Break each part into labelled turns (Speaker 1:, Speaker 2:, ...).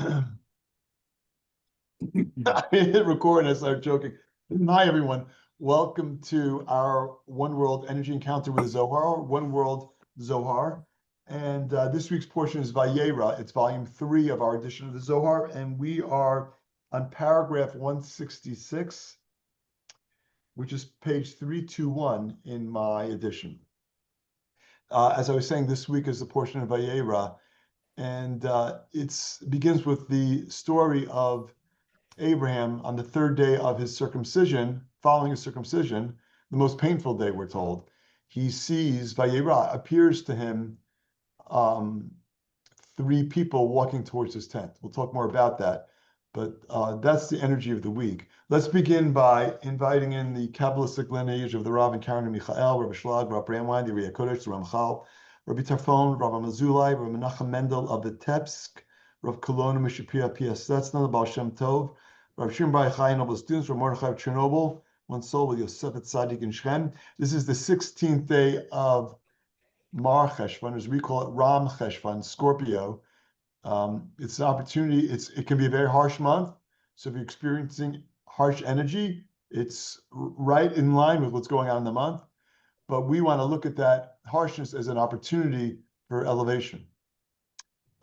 Speaker 1: I hit record and I started joking. Hi, everyone. Welcome to our One World Energy Encounter with Zohar, One World Zohar. And this week's portion is Vayera. It's volume 3 of our edition of the Zohar. And we are on paragraph 166, which is page 321 in my edition. As I was saying, this week is the portion of Vayera. And it begins with the story of Abraham on the third day of his circumcision, following his circumcision, the most painful day, we're told. He sees, Vayera, appears to him 3 people walking towards his tent. We'll talk more about that, but that's the energy of the week. Let's begin by inviting in the Kabbalistic lineage of the Rav and Karen and Michael, Rabbi Shlag, Rabbi Bramwein, the Riyah Kodesh, the Ramchal, Rabbi Tarfon, Rabbi Mazulai, Rabbi Menachem Mendel of the Tepsk, Rav Kolona Mishapia P.S. Setzna, the Baal Shem Tov, Rav Shimon Bar Yochai and all the students, Rav Mordechai of Chernobyl, one soul with Yosef Tzadik in Shem. This is the 16th day of Mar Cheshvan, as we call it, Ram Cheshvan, Scorpio. It's an opportunity. It can be a very harsh month. So if you're experiencing harsh energy, it's right in line with what's going on in the month. But we want to look at that harshness as an opportunity for elevation.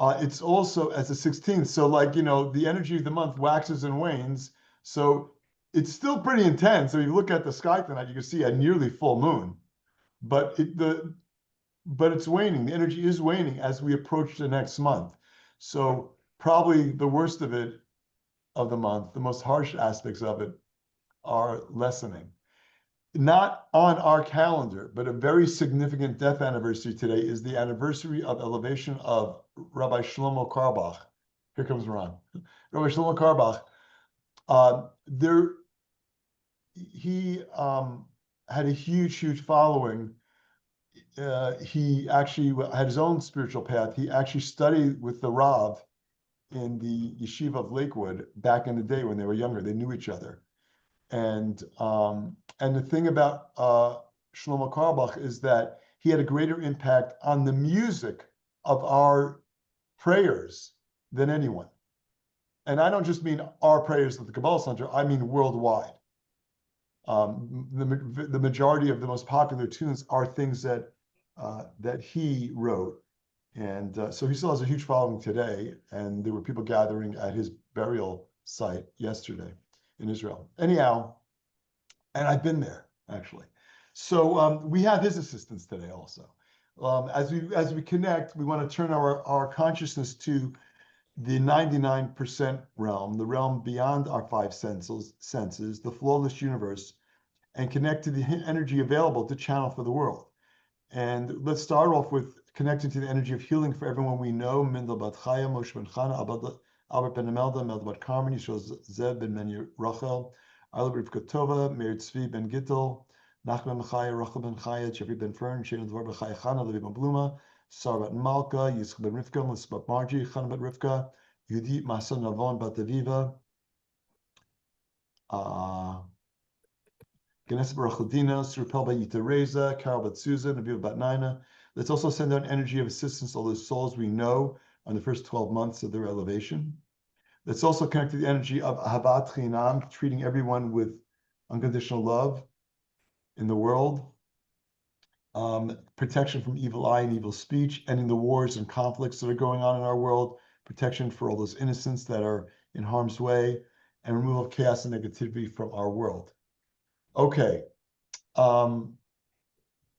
Speaker 1: It's also as the 16th. So the energy of the month waxes and wanes. So it's still pretty intense. So if you look at the sky tonight, you can see a nearly full moon, but it's waning. The energy is waning as we approach the next month. So probably the worst of the month, the most harsh aspects of it are lessening. Not on our calendar, but a very significant death anniversary today is the anniversary of elevation of Rabbi Shlomo Carlebach. Here comes Ron. Rabbi Shlomo Carlebach. He had a huge following. He actually had his own spiritual path. He actually studied with the Rav in the yeshiva of Lakewood back in the day when they were younger. They knew each other. And the thing about Shlomo Carlebach is that he had a greater impact on the music of our prayers than anyone. And I don't just mean our prayers at the Kabbalah Center, I mean worldwide. The majority of the most popular tunes are things that he wrote. And so he still has a huge following today. And there were people gathering at his burial site yesterday in Israel. Anyhow, and I've been there actually. So we have his assistance today also. As we connect, we want to turn our consciousness to the 99% realm, the realm beyond our 5 senses, the flawless universe, and connect to the energy available to channel for the world. And let's start off with connecting to the energy of healing for everyone we know. Mindel Bat Chaya, Moshe Ben Chana, Albert Ben Imelda, Melda Bat Carmen, Yishol Zeb Ben Meni Rachel, Arla Rivka Tova, Meir Tzvi Ben Gittel, Nachman Ben Chaya, Rachel Ben Chaya, Jeffrey Ben Fern, Shana Dvar Ben Chaya Chana, Levi Ben Bluma, Sarah Ben Malka, Yitzchak Ben Rivka, Melissa Bat Margie, Chana Ben Rivka, Yudit Masa Navon Bat Aviva, Ganesh Barachadina, Surpel Bat Yita Reza, Carol Bat Susan, Aviva Bat Naina. Let's also send out energy of assistance to all those souls we know on the first 12 months of their elevation. Let's also connect to the energy of Ahavat Chinam, treating everyone with unconditional love in the world. Protection from evil eye and evil speech, ending the wars and conflicts that are going on in our world, protection for all those innocents that are in harm's way, and removal of chaos and negativity from our world. Okay,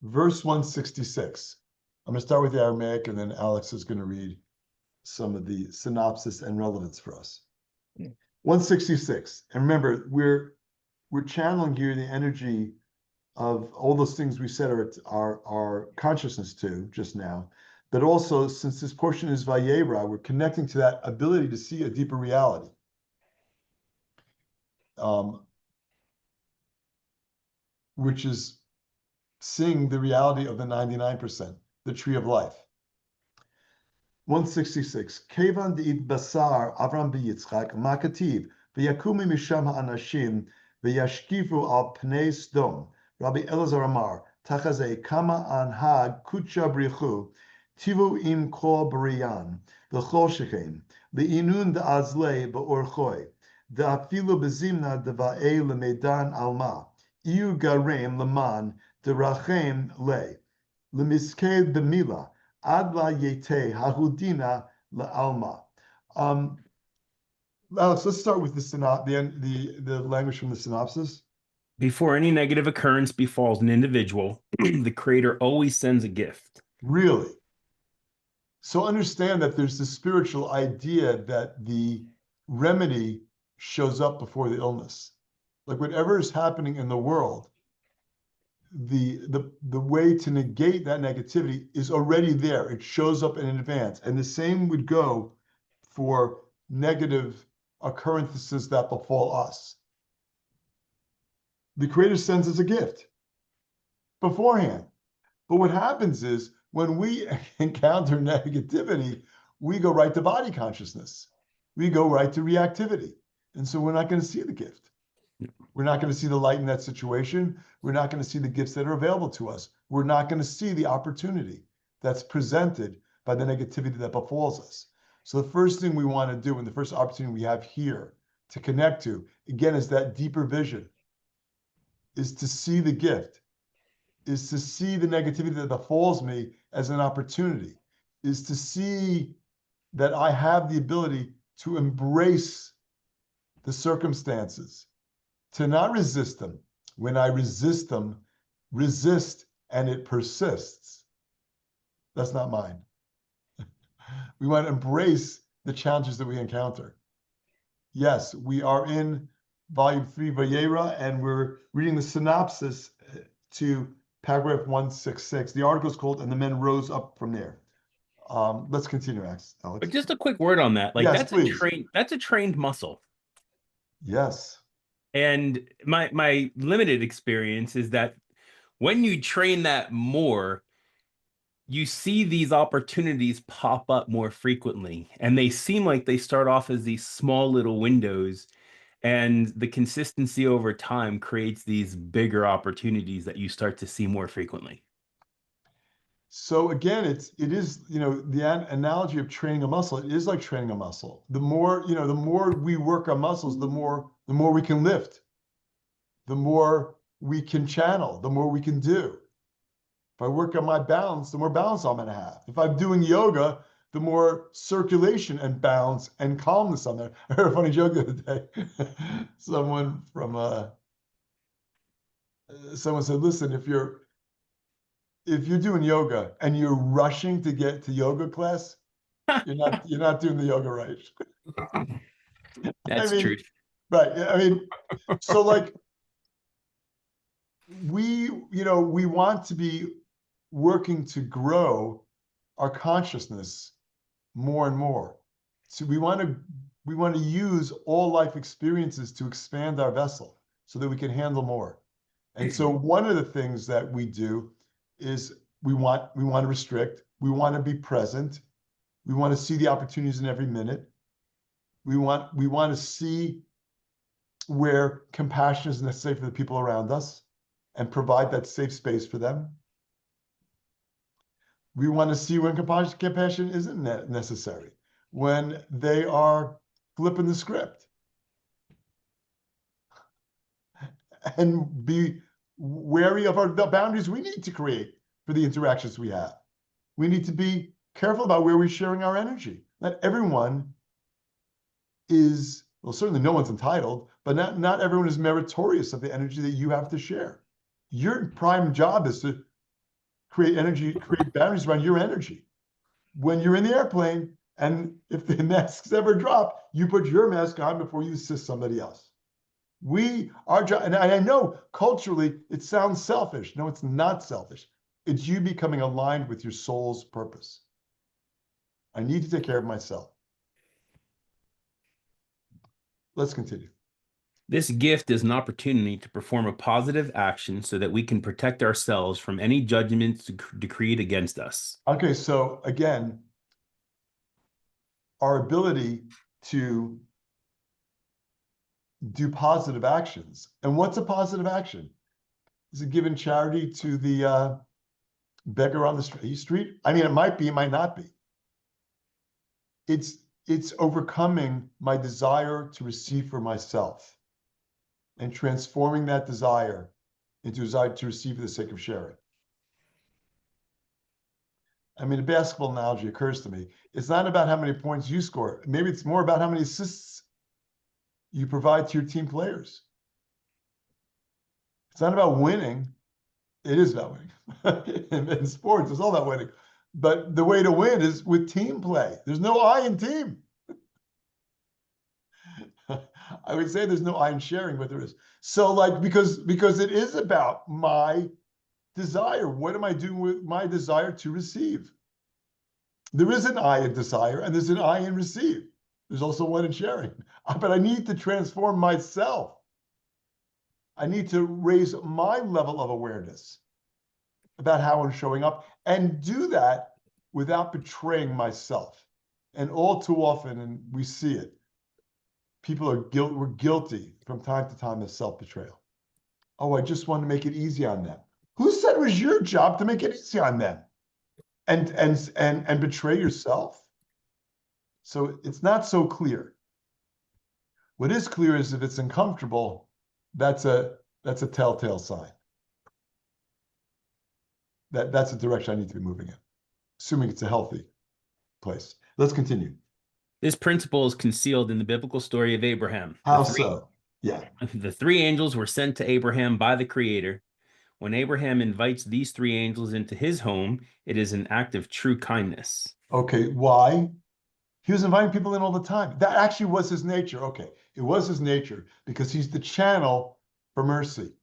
Speaker 1: verse 166. I'm going to start with the Aramaic, and then Alex is going to read some of the synopsis and relevance for us. 166. And remember, we're channeling here the energy of all those things we said our consciousness to just now. But also, since this portion is Vayera, we're connecting to that ability to see a deeper reality. Which is seeing the reality of the 99%, the tree of life. 166. Kevan de'it basar Avram beYitzchak makativ v'yakumi misham ha'anashim v'yashkifu al pnei Sdom. Rabbi Elazar Amar tachazei kama an hag kucha brichu tivu im kol b'riyan v'chol shechen Le'inun da'azle ba'orchoi, da'afilu bezimna deva'e lemedan alma, iu garem leman derachem le, lemisked b'mila, ad la yete hahudina le'alma. Alex, let's start with the language from the synopsis.
Speaker 2: Before any negative occurrence befalls an individual, the Creator always sends a gift.
Speaker 1: Really? So understand that there's this spiritual idea that the remedy shows up before the illness. Like whatever is happening in the world, the way to negate that negativity is already there. It shows up in advance. And the same would go for negative occurrences that befall us. The Creator sends us a gift beforehand. But what happens is when we encounter negativity, we go right to body consciousness. We go right to reactivity. And so we're not going to see the gift. We're not going to see the light in that situation. We're not going to see the gifts that are available to us. We're not going to see the opportunity that's presented by the negativity that befalls us. So the first thing we want to do, and the first opportunity we have here to connect to, again, is that deeper vision, is to see the gift, is to see the negativity that befalls me as an opportunity, is to see that I have the ability to embrace the circumstances, to not resist them. When I resist them, resist and it persists. That's not mine. We want to embrace the challenges that we encounter. Yes, we are in volume 3 Vayera, and we're reading the synopsis to paragraph 166. The article is called "And the Men Rose Up from There." Let's continue, Alex.
Speaker 2: But just a quick word on that. Like
Speaker 1: Yes, please.
Speaker 2: that's a trained muscle.
Speaker 1: Yes.
Speaker 2: And my limited experience is that when you train that more, you see these opportunities pop up more frequently. And they seem like they start off as these small little windows, and the consistency over time creates these bigger opportunities that you start to see more frequently.
Speaker 1: So again, it is, the analogy of training a muscle, it is like training a muscle. The more we work our muscles, the more we can lift, the more we can channel, the more we can do. If I work on my balance, the more balance I'm going to have. If I'm doing yoga, the more circulation and balance and calmness I'm there. I heard a funny joke the other day. Someone said, listen, if you're doing yoga and you're rushing to get to yoga class, you're not doing the yoga right.
Speaker 2: That's
Speaker 1: I mean,
Speaker 2: true.
Speaker 1: right. I mean, so like we want to be working to grow our consciousness more and more. So we want to use all life experiences to expand our vessel so that we can handle more. And so one of the things that we do is we want to restrict, we want to be present, we want to see the opportunities in every minute. We want to see where compassion is necessary for the people around us and provide that safe space for them. We want to see when compassion isn't necessary, when they are flipping the script, and be wary of the boundaries we need to create for the interactions we have. We need to be careful about where we're sharing our energy. Not everyone is, well, certainly no one's entitled, but not everyone is meritorious of the energy that you have to share. Your prime job is to create boundaries around your energy. When you're in the airplane, and if the masks ever drop, you put your mask on before you assist somebody else. Our job, and I know culturally it sounds selfish. No, it's not selfish. It's you becoming aligned with your soul's purpose. I need to take care of myself. Let's continue.
Speaker 2: This gift is an opportunity to perform a positive action so that we can protect ourselves from any judgments decreed against us.
Speaker 1: Okay, so again, our ability to do positive actions. And what's a positive action? Is it giving charity to the beggar on the street? I mean, it might be, it might not be. It's it's overcoming my desire to receive for myself and transforming that desire into a desire to receive for the sake of sharing. I mean, a basketball analogy occurs to me. It's not about how many points you score. Maybe it's more about how many assists you provide to your team players. It's not about winning. It is about winning. in sports, it's all about winning. But the way to win is with team play. There's no I in team. I would say there's no I in sharing, but there is. So like, because it is about my desire. What am I doing with my desire to receive? There is an I in desire and there's an I in receive. There's also one in sharing. But I need to transform myself. I need to raise my level of awareness about how I'm showing up and do that without betraying myself. And all too often, and we see it, we're guilty from time to time of self-betrayal. Oh, I just want to make it easy on them. Who said it was your job to make it easy on them? And betray yourself? So it's not so clear. What is clear is if it's uncomfortable, that's a telltale sign. That's the direction I need to be moving in, assuming it's a healthy place. Let's continue.
Speaker 2: This principle is concealed in the biblical story of Abraham.
Speaker 1: How so? Yeah.
Speaker 2: The three angels were sent to Abraham by the Creator. When Abraham invites these three angels into his home, it is an act of true kindness.
Speaker 1: Okay, why? He was inviting people in all the time. That actually was his nature. Okay, it was his nature because he's the channel for mercy,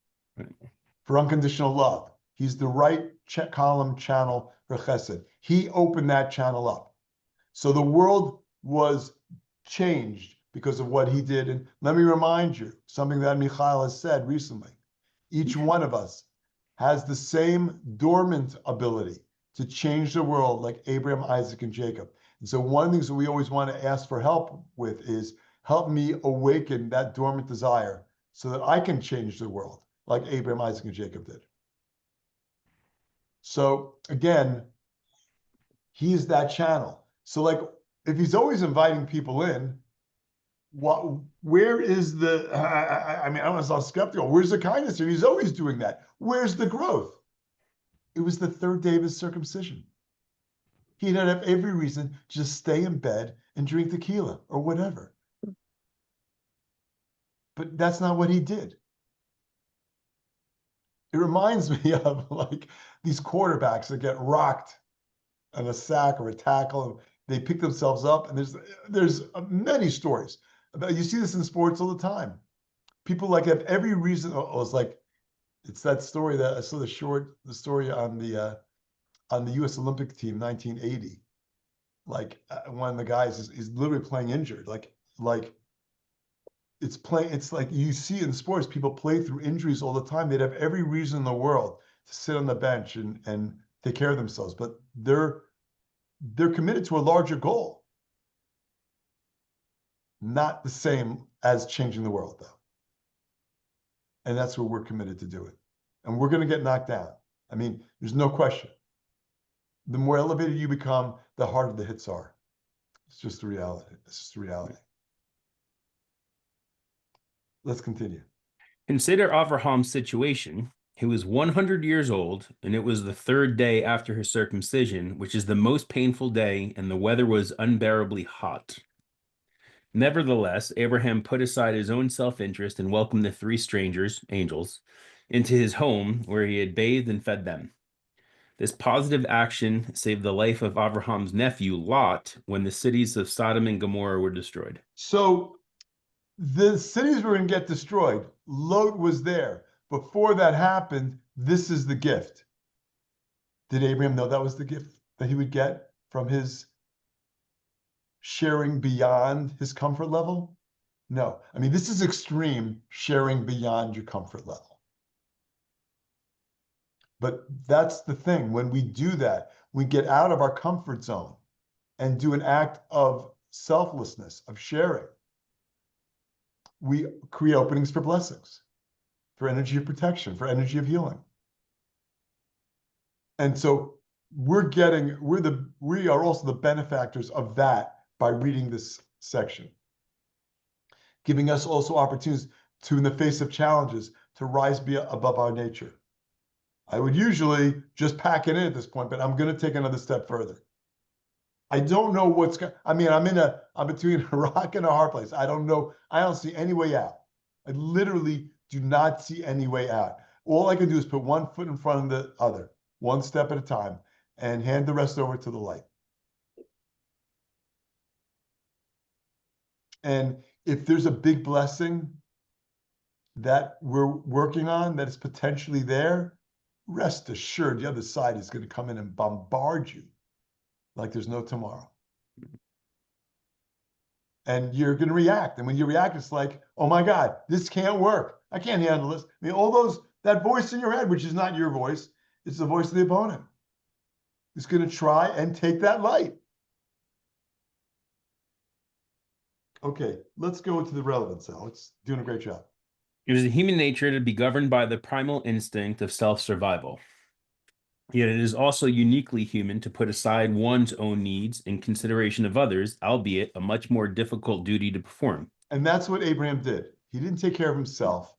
Speaker 1: for unconditional love. He's the right column channel for chesed. He opened that channel up. So the world was changed because of what he did. And let me remind you, something that Michael has said recently. Each one of us has the same dormant ability to change the world like Abraham, Isaac, and Jacob. And so one of the things that we always want to ask for help with is help me awaken that dormant desire so that I can change the world like Abraham, Isaac, and Jacob did. So again, he's that channel. So like, if he's always inviting people in, where is the, I mean, I don't want to sound skeptical. Where's the kindness here? He's always doing that. Where's the growth? It was the third day of his circumcision. He'd have every reason to just stay in bed and drink tequila or whatever. But that's not what he did. It reminds me of like these quarterbacks that get rocked on a sack or a tackle, and they pick themselves up. And there's many stories about, you see this in sports all the time. People like have every reason. It's that story that I saw the story on the U.S. Olympic team, 1980. Like one of the guys is literally playing injured. Like it's like you see in sports, people play through injuries all the time. They'd have every reason in the world to sit on the bench and take care of themselves, but they're committed to a larger goal. Not the same as changing the world, though. And that's what we're committed to doing. And we're going to get knocked down. I mean, there's no question. The more elevated you become, the harder the hits are. It's just the reality. It's just the reality. Let's continue.
Speaker 2: Consider Abraham's situation. He was 100 years old, and it was the third day after his circumcision, which is the most painful day, and the weather was unbearably hot. Nevertheless, Abraham put aside his own self-interest and welcomed the three strangers, angels, into his home where he had bathed and fed them. This positive action saved the life of Abraham's nephew, Lot, when the cities of Sodom and Gomorrah were destroyed.
Speaker 1: So the cities were going to get destroyed. Lot was there. Before that happened, this is the gift. Did Abraham know that was the gift that he would get from his sharing beyond his comfort level? No. I mean, this is extreme sharing beyond your comfort level. But that's the thing. When we do that, we get out of our comfort zone and do an act of selflessness, of sharing. We create openings for blessings, for energy of protection, for energy of healing. And so we are also the benefactors of that by reading this section, giving us also opportunities to, in the face of challenges, to rise above our nature. I would usually just pack it in at this point, but I'm going to take another step further. I don't know what's going. I mean, I'm between a rock and a hard place. I don't know. I don't see any way out. I literally do not see any way out. All I can do is put one foot in front of the other, one step at a time, and hand the rest over to the light. And if there's a big blessing that we're working on that is potentially there, rest assured the other side is going to come in and bombard you like there's no tomorrow. And you're going to react. And when you react, it's like, oh my God, this can't work. I can't handle this. I mean, that voice in your head, which is not your voice, it's the voice of the opponent. It's going to try and take that light. Okay, let's go into the relevance, Alex. Doing a great job.
Speaker 2: It is human nature to be governed by the primal instinct of self-survival. Yet it is also uniquely human to put aside one's own needs in consideration of others, albeit a much more difficult duty to perform.
Speaker 1: And that's what Abraham did. He didn't take care of himself.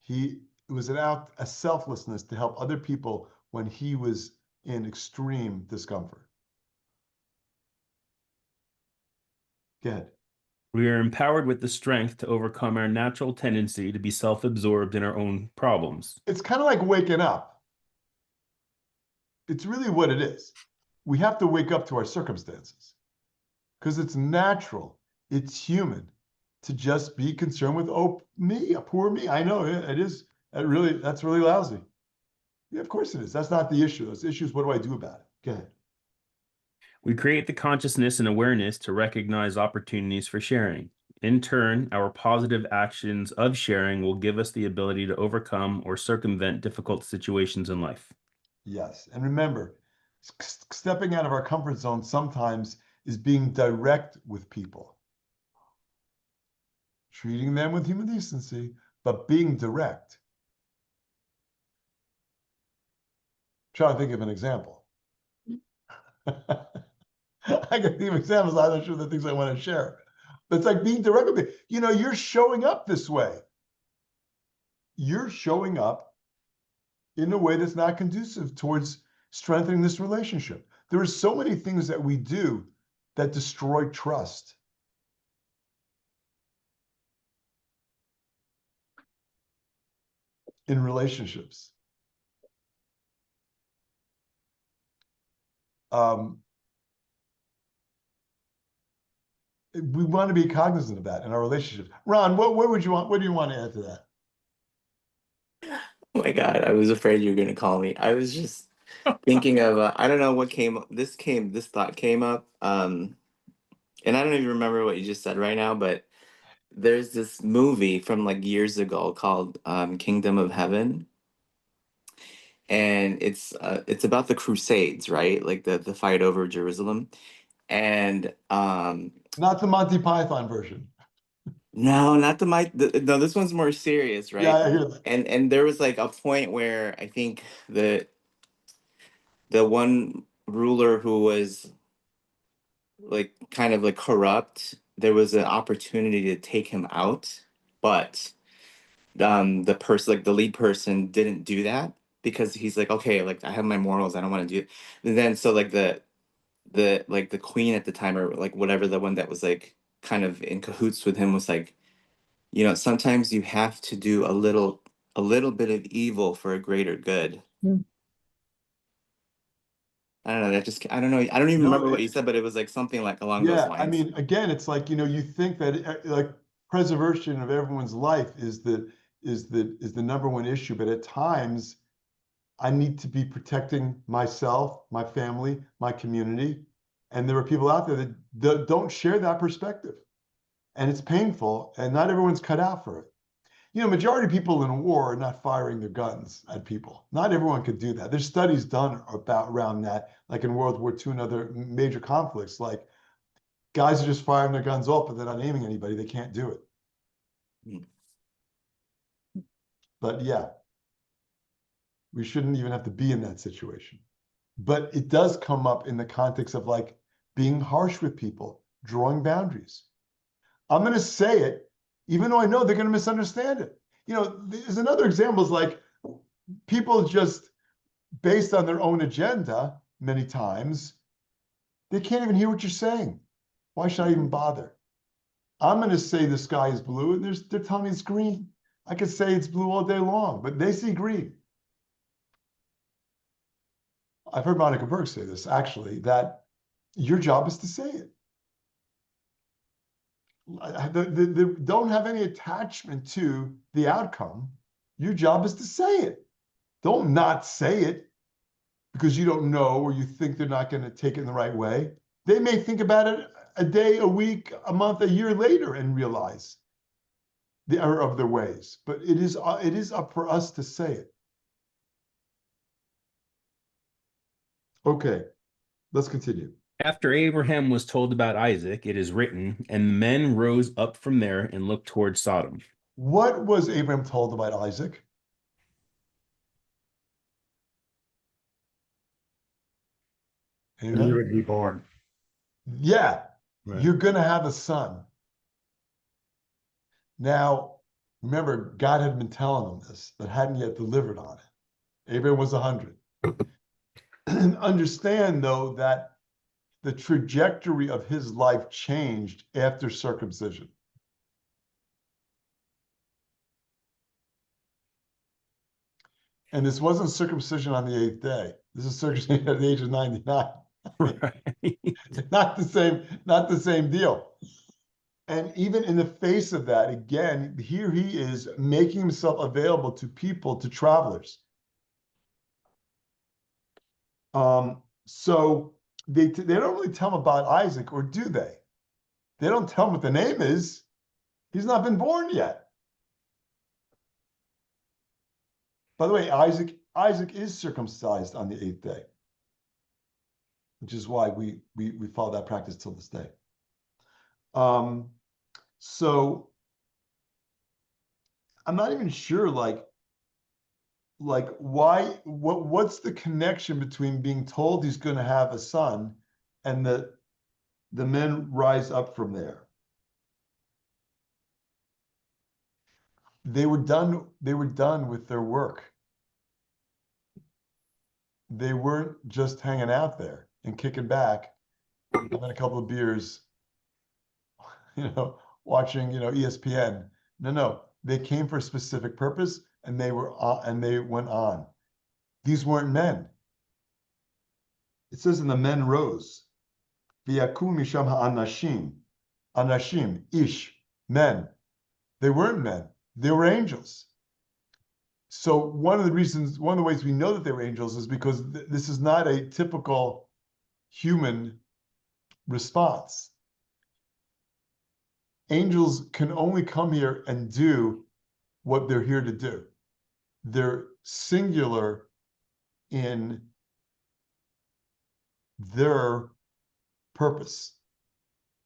Speaker 1: It was a selflessness to help other people when he was in extreme discomfort. Go ahead.
Speaker 2: We are empowered with the strength to overcome our natural tendency to be self-absorbed in our own problems.
Speaker 1: It's kind of like waking up. It's really what it is. We have to wake up to our circumstances because it's natural. It's human to just be concerned with, oh, me, a poor me. I know it is. That's really lousy. Yeah, of course it is. That's not the issue. The issue is, what do I do about it? Go ahead.
Speaker 2: We create the consciousness and awareness to recognize opportunities for sharing. In turn, our positive actions of sharing will give us the ability to overcome or circumvent difficult situations in life.
Speaker 1: Yes. And remember, stepping out of our comfort zone sometimes is being direct with people, treating them with human decency, but being direct. Try to think of an example. I can think of examples. I'm not sure the things I want to share. But it's like being direct with me. You're showing up this way. You're showing up in a way that's not conducive towards strengthening this relationship. There are so many things that we do that destroy trust. In relationships. We want to be cognizant of that in our relationships. Ron, what do you want to add to that?
Speaker 3: Oh my God, I was afraid you were going to call me. I was just thinking of, I don't know what this thought came up. And I don't even remember what you just said right now, but there's this movie from like years ago called Kingdom of Heaven. And it's about the Crusades, right? Like the fight over Jerusalem. And
Speaker 1: not the Monty Python version.
Speaker 3: No, not no, this one's more serious, right?
Speaker 1: Yeah, I hear that.
Speaker 3: And there was like a point where I think the one ruler who was like kind of like corrupt, there was an opportunity to take him out, but the person, like the lead person, didn't do that because he's like, okay, like I have my morals, I don't want to do it. And then so like the queen at the time, or like whatever, the one that was like kind of in cahoots with him, was like, sometimes you have to do a little bit of evil for a greater good. I don't know. I don't know. I don't even remember what you said, but it was like something like along those lines.
Speaker 1: I mean, again, it's like, you think that like preservation of everyone's life is the number one issue, but at times I need to be protecting myself, my family, my community, and there are people out there that don't share that perspective, and it's painful, and not everyone's cut out for it. Majority of people in a war are not firing their guns at people. Not everyone could do that. There's studies done around that, like in World War II and other major conflicts, like guys are just firing their guns off, but they're not aiming anybody. They can't do it. But yeah, we shouldn't even have to be in that situation. But it does come up in the context of like being harsh with people, drawing boundaries. I'm going to say it, even though I know they're going to misunderstand it. There's another example is like people just based on their own agenda, many times, they can't even hear what you're saying. Why should I even bother? I'm going to say the sky is blue, and they're telling me it's green. I could say it's blue all day long, but they see green. I've heard Monica Berg say this, actually, that your job is to say it. Don't have any attachment to the outcome. Your job is to say it. Don't not say it because you don't know or you think they're not going to take it in the right way. They may think about it a day, a week, a month, a year later and realize the error of their ways. But it is up for us to say it. Okay, let's continue.
Speaker 2: After Abraham was told about Isaac, it is written, and men rose up from there and looked toward Sodom.
Speaker 1: What was Abraham told about Isaac?
Speaker 4: He would be born.
Speaker 1: Yeah,
Speaker 2: Right.
Speaker 1: You're going to have a son. Now, remember, God had been telling him this, but hadn't yet delivered on it. Abraham was 100. And understand, though, that the trajectory of his life changed after circumcision. And this wasn't circumcision on the 8th day. This is circumcision at the age of 99.
Speaker 2: Right.
Speaker 1: Not the same deal. And even in the face of that, again, here he is making himself available to people, to travelers. So they don't really tell him about Isaac, or do they? They don't tell him what the name is. He's not been born yet. By the way, Isaac is circumcised on the 8th day, which is why we follow that practice till this day. So I'm not even sure, what's the connection between being told he's going to have a son and the men rise up from there? They were done with their work. They weren't just hanging out there and kicking back, having a couple of beers, watching, ESPN. No, they came for a specific purpose, and they went on. These weren't men. It says, and the men rose. V'yakum misham ha'anashim. Anashim, ish, men. They weren't men. They were angels. So one of the ways we know that they were angels is because this is not a typical human response. Angels can only come here and do what they're here to do. They're singular in their purpose.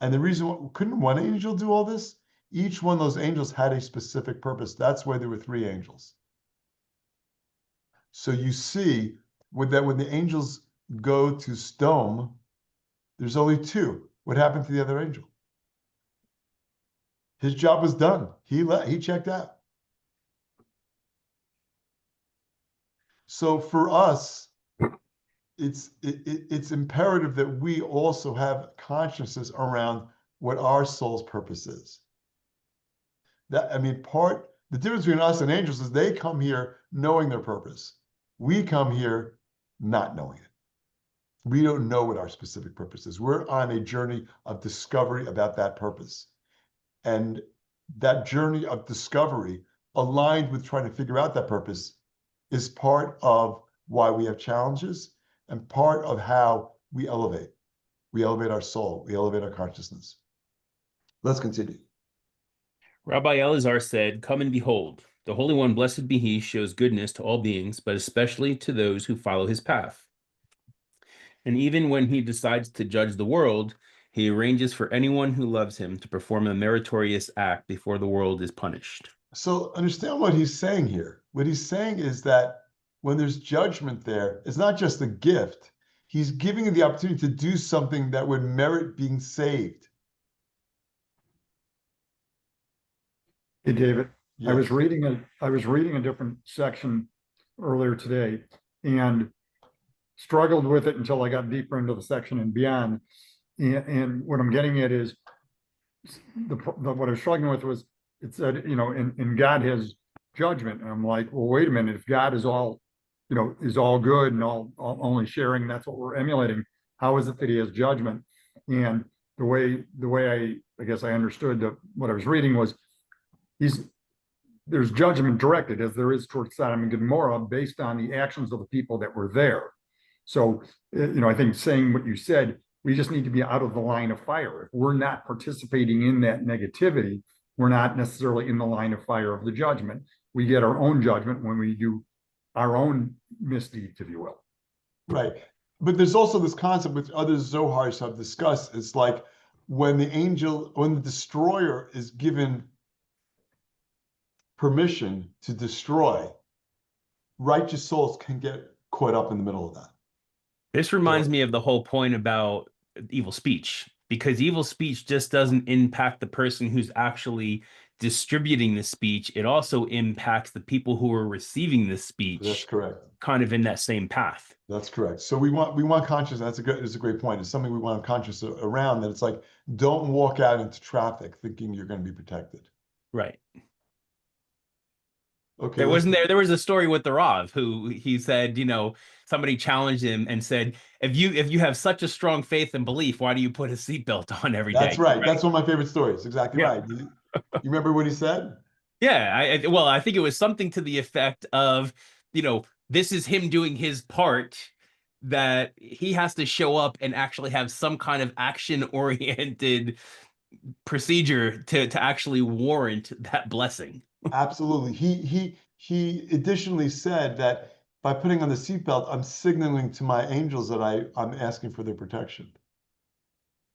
Speaker 1: And the reason, couldn't one angel do all this? Each one of those angels had a specific purpose. That's why there were 3 angels. So you see when the angels go to Sodom, there's only 2. What happened to the other angel? His job was done. He checked out. So for us, it's imperative that we also have consciousness around what our soul's purpose is. The difference between us and angels is they come here knowing their purpose. We come here not knowing it. We don't know what our specific purpose is. We're on a journey of discovery about that purpose. And that journey of discovery, aligned with trying to figure out that purpose, is part of why we have challenges and part of how we elevate. We elevate our soul. We elevate our consciousness. Let's continue.
Speaker 2: Rabbi Elazar said, "Come and behold. The Holy One, blessed be he, shows goodness to all beings, but especially to those who follow his path. And even when he decides to judge the world, he arranges for anyone who loves him to perform a meritorious act before the world is punished."
Speaker 1: So understand what he's saying here. What he's saying is that when there's judgment there, it's not just a gift. He's giving you the opportunity to do something that would merit being saved.
Speaker 4: Hey, David, I was
Speaker 1: Yes.
Speaker 4: reading a different section earlier today and struggled with it until I got deeper into the section and beyond. And what I'm getting at is what I was struggling with was it said, and God has judgment. And I'm like, well, wait a minute. If God is all, is all good and all only sharing, that's what we're emulating. How is it that he has judgment? And the way I guess I understood what I was reading was there's judgment directed as there is towards Sodom and Gomorrah based on the actions of the people that were there. So, I think saying what you said, we just need to be out of the line of fire. If we're not participating in that negativity, we're not necessarily in the line of fire of the judgment. We get our own judgment when we do our own misdeeds, if you will.
Speaker 1: Right. But there's also this concept which other Zohars have discussed. It's like when the destroyer is given permission to destroy, righteous souls can get caught up in the middle of that.
Speaker 2: This reminds me of the whole point about evil speech, because evil speech just doesn't impact the person who's actually distributing the speech. It also impacts the people who are receiving the speech.
Speaker 1: That's correct.
Speaker 2: Kind of in that same path.
Speaker 1: That's correct. So we want consciousness. It's a great point. It's something we want conscious around, that it's like, don't walk out into traffic thinking you're going to be protected.
Speaker 2: Right.
Speaker 1: Okay.
Speaker 2: There was a story with the Rav who he said, somebody challenged him and said, if you have such a strong faith and belief, why do you put a seatbelt on every day?
Speaker 1: That's right. That's one of my favorite stories. Exactly right. You remember what he said?
Speaker 2: Yeah. I think it was something to the effect of, this is him doing his part, that he has to show up and actually have some kind of action-oriented procedure to actually warrant that blessing.
Speaker 1: Absolutely. He additionally said that by putting on the seatbelt, I'm signaling to my angels that I'm asking for their protection.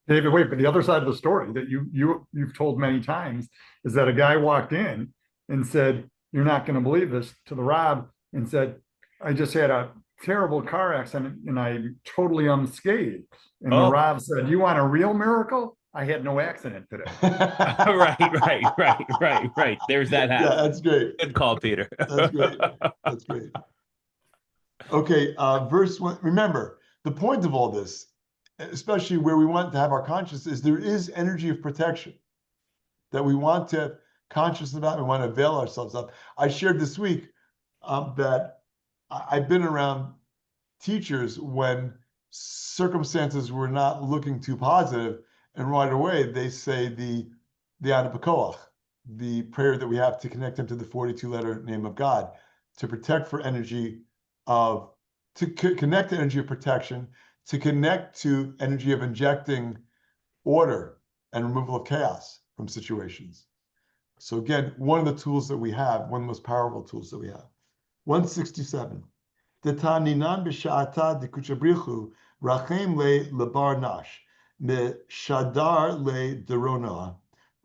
Speaker 4: David, wait, but the other side of the story that you've told many times is that a guy walked in and said, "You're not going to believe this," to the Rob, and said, "I just had a terrible car accident and I'm totally unscathed." And the Rob said, "You want a real miracle? I had no accident today."
Speaker 2: Right. There's that happen.
Speaker 1: Yeah, that's great.
Speaker 2: Good call, Peter.
Speaker 1: That's great. That's great. Okay, verse 1. Remember, the point of all this, especially where we want to have our consciousness, is there is energy of protection that we want to have conscious about. We want to avail ourselves of. I shared this week that I've been around teachers when circumstances were not looking too positive, and right away they say the Anapakoach, the prayer that we have to connect them to the 42-letter name of God, to protect for energy of, to connect to energy of protection, to connect to energy of injecting order and removal of chaos from situations. So again, one of the tools that we have, one of the most powerful tools that we have. 167. Detaninan b'sha'ata dekuchabrichu rachem le lebar nash me shadar le derona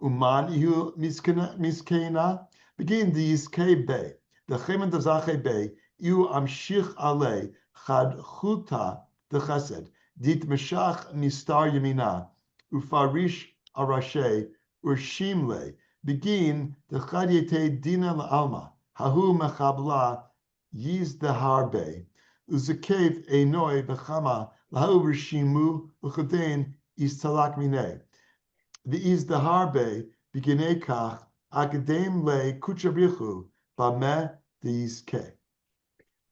Speaker 1: uman ihu miskena begin diiskei be dechemen dazache be ihu amshich ale chad chuta dechesed dit meshach mistar yamina ufarish arashe urshimle begin dechad dina la'alma hahu mechabla Yiz the harbe, uzakev enoi bechama lahu rishimu uchadein is talak mine. The is the harbe beginei kach akadem le kuchabrichu bameh these ke.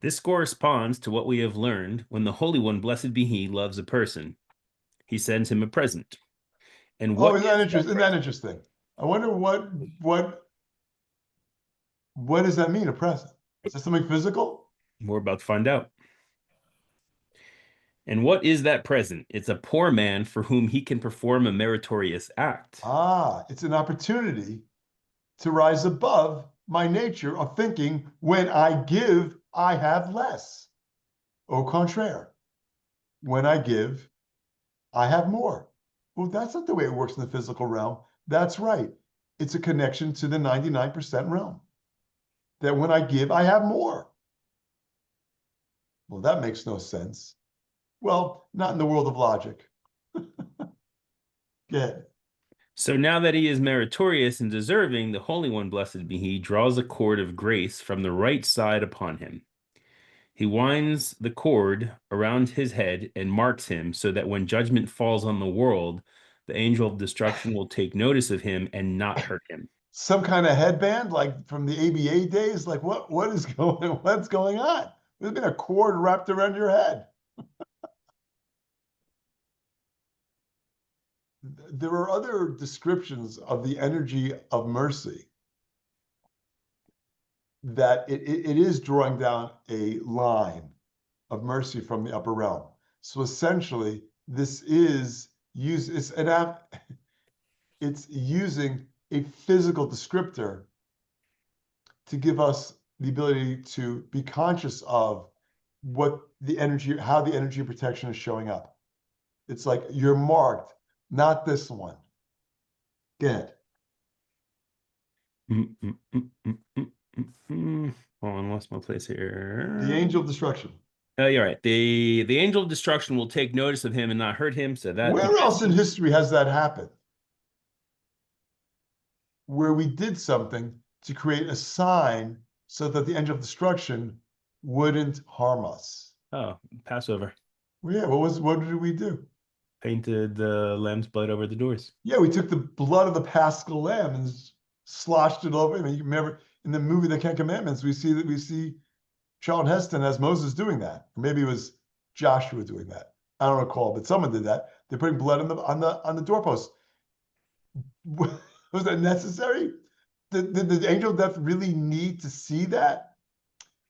Speaker 2: This corresponds to what we have learned when the Holy One, blessed be He, loves a person. He sends him a present. And what
Speaker 1: isn't that interesting? I wonder what does that mean, a present? Is that something physical?
Speaker 2: We're about to find out. And what is that present? It's a poor man for whom he can perform a meritorious act.
Speaker 1: It's an opportunity to rise above my nature of thinking when I give, I have less. Au contraire, when I give, I have more. Well, that's not the way it works in the physical realm. That's right. It's a connection to the 99% realm. That when I give, I have more. Well, that makes no sense. Well, not in the world of logic. Go ahead.
Speaker 2: So now that he is meritorious and deserving, the Holy One, blessed be he, draws a cord of grace from the right side upon him. He winds the cord around his head and marks him so that when judgment falls on the world, the angel of destruction will take notice of him and not hurt him.
Speaker 1: Some kind of headband, like from the ABA days? Like what's going on? There's been a cord wrapped around your head. There are other descriptions of the energy of mercy that it is drawing down a line of mercy from the upper realm. So essentially, this is it's using a physical descriptor to give us the ability to be conscious of how the energy of protection is showing up. It's like you're marked, not this one. Go ahead.
Speaker 2: Hold on, lost my place here.
Speaker 1: The angel of destruction.
Speaker 2: You're right. The angel of destruction will take notice of him and not hurt him. So that
Speaker 1: Where else in history has that happened? Where we did something to create a sign so that the angel of destruction wouldn't harm us.
Speaker 2: Oh, Passover.
Speaker 1: Well, yeah, what did we do?
Speaker 2: Painted the lamb's blood over the doors.
Speaker 1: Yeah, we took the blood of the Paschal lamb and sloshed it over. I mean, you remember in the movie The Ten Commandments, we see Charlton Heston as Moses doing that. Or maybe it was Joshua doing that. I don't recall, but someone did that. They're putting blood on the doorpost. Was that necessary? Did the angel of death really need to see that?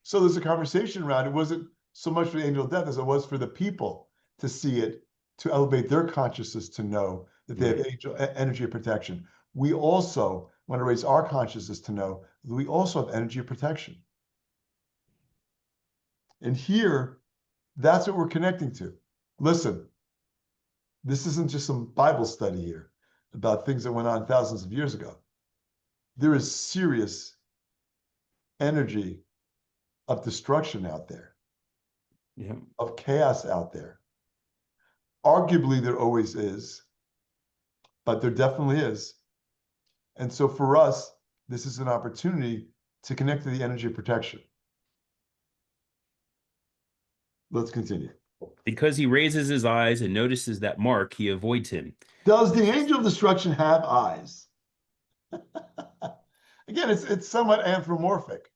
Speaker 1: So there's a conversation around it. Wasn't so much for the angel of death as it was for the people to see it, to elevate their consciousness to know that they have energy of protection. We also want to raise our consciousness to know that we also have energy of protection. And here, that's what we're connecting to. Listen, this isn't just some Bible study here about things that went on thousands of years ago. There is serious energy of destruction out there, of chaos out there. Arguably, there always is, but there definitely is. And so for us, this is an opportunity to connect to the energy of protection. Let's continue.
Speaker 2: Because he raises his eyes and notices that mark, he avoids him.
Speaker 1: Does the angel of destruction have eyes? Again, it's somewhat anthropomorphic.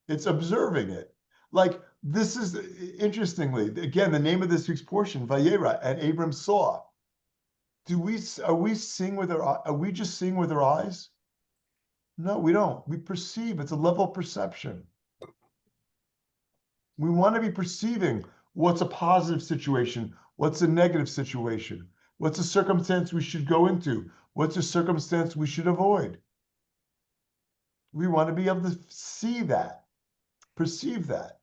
Speaker 1: It's observing it. Like, this is, interestingly, again, the name of this week's portion, Vayera, and Abram saw. Are we just seeing with our eyes? No, we don't. We perceive. It's a level of perception. We want to be perceiving what's a positive situation, what's a negative situation, what's a circumstance we should go into, what's a circumstance we should avoid. We want to be able to see that, perceive that.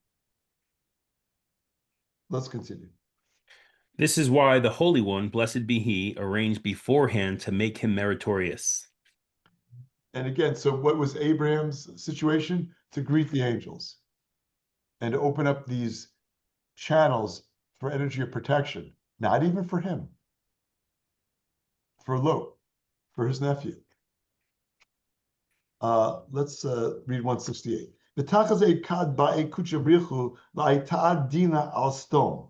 Speaker 1: Let's continue.
Speaker 2: This is why the Holy One, blessed be he, arranged beforehand to make him meritorious.
Speaker 1: And again, so what was Abraham's situation? To greet the angels and to open up these channels for energy of protection, not even for him, for Lot, for his nephew. Let's read 168. V'tachazei kad ba'e kuchabrichu la'ita'ad dina al stom.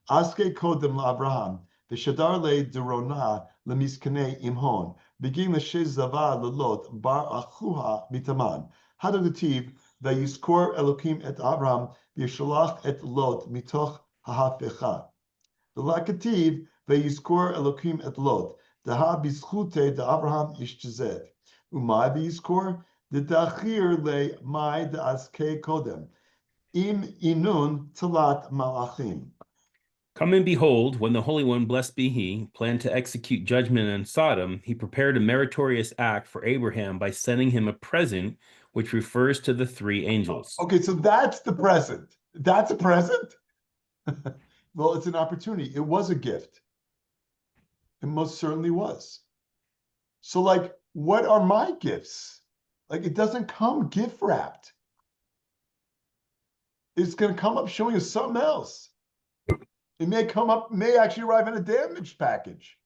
Speaker 1: Aske kodem la'Avraham, v'shadar le derona lemiskane imhon, begin l'shez zava l'lot bar achuha mitaman. Hadativ v'yiskor Elokim et Avraham, v'yishalach et Lot mitoch ha'hafecha. V'lakativ v'yiskor Elokim et Lot, daha bizchute d'Avraham ishtized. Umay v'yiskor d'tachir le mai d'azke kodem. Im inun talat malachim.
Speaker 2: Come and behold, when the Holy One, blessed be he, planned to execute judgment on Sodom, he prepared a meritorious act for Abraham by sending him a present, which refers to the three angels.
Speaker 1: Okay, so that's the present. That's a present? Well, it's an opportunity. It was a gift. It most certainly was. So, like, what are my gifts? Like, it doesn't come gift wrapped. It's going to come up showing us something else. It may actually arrive in a damaged package.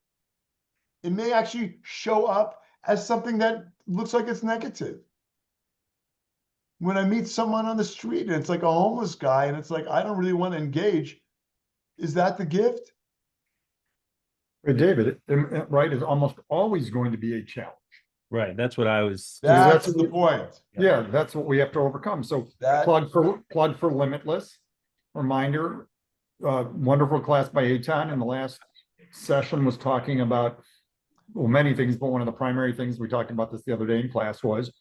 Speaker 1: It may actually show up as something that looks like it's negative. When I meet someone on the street and it's like a homeless guy and it's like, I don't really want to engage, is that the gift?
Speaker 4: But David, right, is almost always going to be a challenge.
Speaker 2: Right. That's what I was.
Speaker 1: That's
Speaker 4: that's-
Speaker 1: the point.
Speaker 4: Yeah, that's what we have to overcome. So
Speaker 1: That,
Speaker 4: plug for Limitless. Reminder, wonderful class by Eitan in the last session was talking about, well, many things, but one of the primary things we talked about this the other day in class was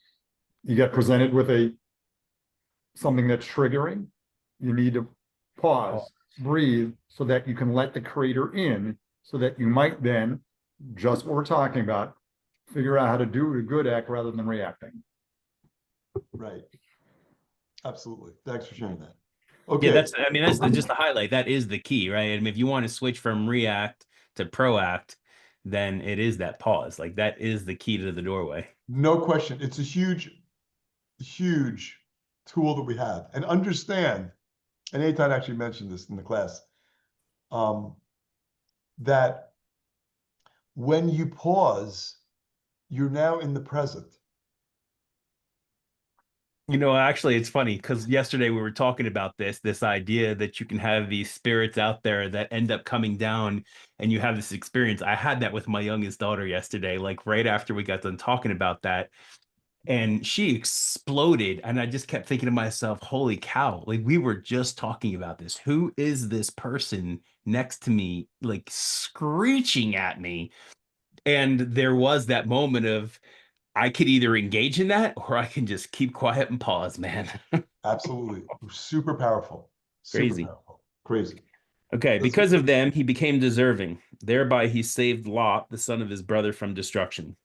Speaker 4: you get presented with something that's triggering. You need to pause, breathe, so that you can let the creator in, so that you might then, just what we're talking about, figure out how to do a good act rather than reacting.
Speaker 1: right. Absolutely. Thanks for sharing that.
Speaker 2: Yeah,
Speaker 1: Okay.
Speaker 2: that's just the highlight. That is the key, right? I mean, if you want to switch from react to proact, then it is that pause. Like that is the key to the doorway.
Speaker 1: No question. It's a huge, huge tool that we have. And understand, and Eitan actually mentioned this in the class, that when you pause, you're now in the present.
Speaker 2: You know, actually, it's funny because yesterday we were talking about this idea that you can have these spirits out there that end up coming down and you have this experience. I had that with my youngest daughter yesterday, like right after we got done talking about that. And she exploded. And I just kept thinking to myself, holy cow, like we were just talking about this. Who is this person next to me, like screeching at me? And there was that moment of, I could either engage in that or I can just keep quiet and pause, man.
Speaker 1: Absolutely. Super powerful. Super
Speaker 2: Crazy.
Speaker 1: powerful. Crazy.
Speaker 2: Okay,
Speaker 1: Let's-
Speaker 2: because of them, he became deserving. Thereby he saved Lot, the son of his brother, from destruction.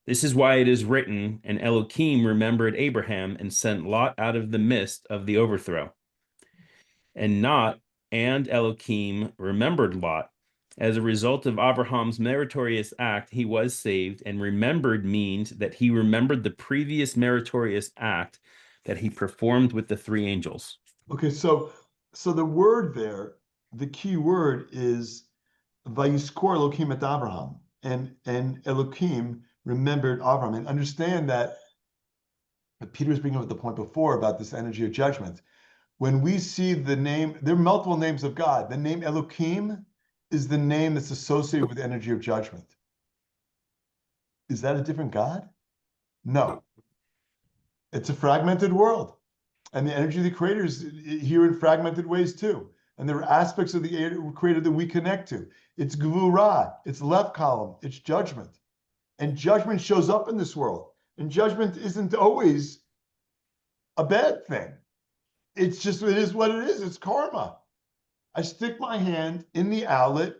Speaker 2: This is why it is written, and Elohim remembered Abraham and sent Lot out of the midst of the overthrow. And Elohim remembered Lot. As a result of Abraham's meritorious act, he was saved, and remembered means that he remembered the previous meritorious act that he performed with the three angels.
Speaker 1: Okay, so the word there, the key word is Vayiskor Elohim et Abraham, and Elohim remembered Abraham. And understand that Peter was bringing up the point before about this energy of judgment. When we see the name, there are multiple names of God. The name Elohim is the name that's associated with the energy of judgment. Is that a different God? No. It's a fragmented world. And the energy of the creator is here in fragmented ways too. And there are aspects of the creator that we connect to. It's Gvura, it's left column, it's judgment. And judgment shows up in this world. And judgment isn't always a bad thing. It's just, it is what it is. It's karma. I stick my hand in the outlet.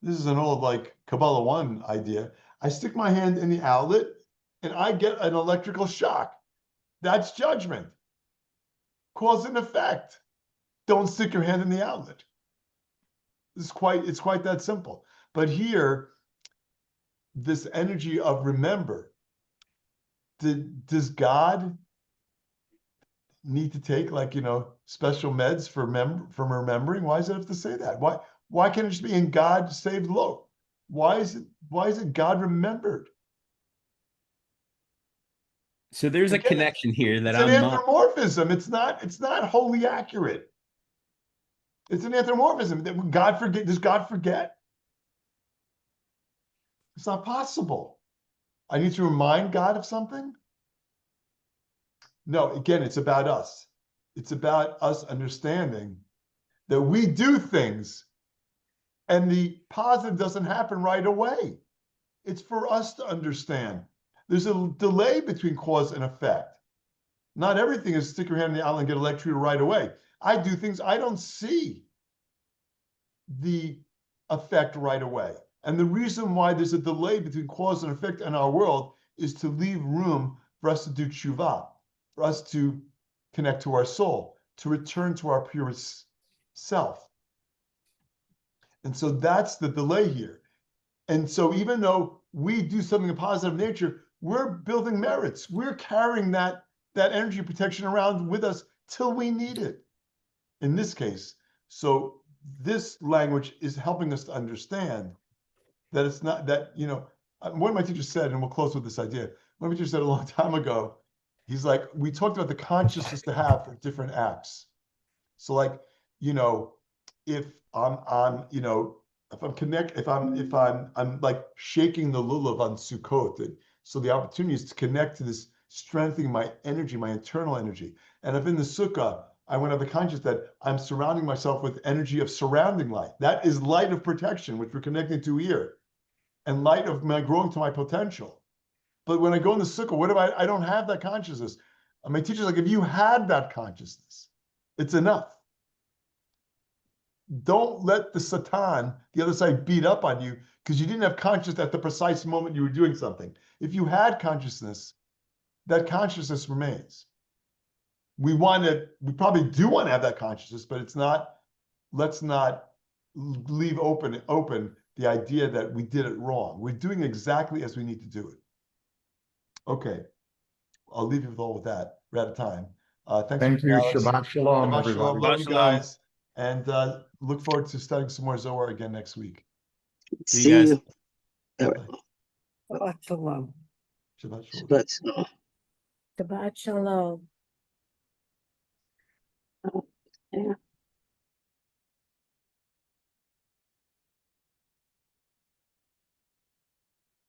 Speaker 1: This is an old like Kabbalah 1 idea. I stick my hand in the outlet and I get an electrical shock. That's judgment. Cause and effect. Don't stick your hand in the outlet. It's quite that simple. But here, this energy of remember, does God need to take special meds for remembering? Why does it have to say that? Why can't it just be in God saved Lot? Why is it God remembered?
Speaker 2: So there's a connection here that
Speaker 1: it's an anthropomorphism. It's not wholly accurate. It's an anthropomorphism. That God forget? Does God forget? It's not possible. I need to remind God of something? No, again, it's about us. It's about us understanding that we do things and the positive doesn't happen right away. It's for us to understand. There's a delay between cause and effect. Not everything is stick your hand in the outlet and get electrocuted right away. I do things I don't see the effect right away. And the reason why there's a delay between cause and effect in our world is to leave room for us to do tshuva, for us to connect to our soul, to return to our purest self. And so that's the delay here. And so even though we do something of positive nature, we're building merits. We're carrying that energy protection around with us till we need it. In this case, so this language is helping us to understand that it's not that, one of my teachers said, and we'll close with this idea. One of my teachers said a long time ago, he's like, we talked about the consciousness to have for different acts. So like, if I'm like shaking the lulav on Sukkot, so the opportunity is to connect to this strengthening my energy, my internal energy. And if in the sukkah, I want to have the conscious that I'm surrounding myself with energy of surrounding light. That is light of protection, which we're connecting to here, and light of my growing to my potential. But when I go in the sukkah, what if I don't have that consciousness? And my teacher's like, if you had that consciousness, it's enough. Don't let the Satan, the other side, beat up on you because you didn't have consciousness at the precise moment you were doing something. If you had consciousness, that consciousness remains. We probably do want to have that consciousness, but let's not leave open the idea that we did it wrong. We're doing exactly as we need to do it. Okay. I'll leave you with all of that. We're out of time.
Speaker 4: Thank you.
Speaker 1: Alex.
Speaker 4: Shabbat shalom,
Speaker 1: Shabbat
Speaker 4: everybody.
Speaker 1: shalom. Love
Speaker 2: Shabbat
Speaker 1: you
Speaker 2: shalom.
Speaker 1: guys. And look forward to studying some more Zohar again next week.
Speaker 2: See you guys.
Speaker 5: you. All right.
Speaker 1: Bye.
Speaker 6: Shabbat shalom.
Speaker 1: Shabbat shalom.
Speaker 5: Shabbat shalom.
Speaker 6: Shabbat shalom.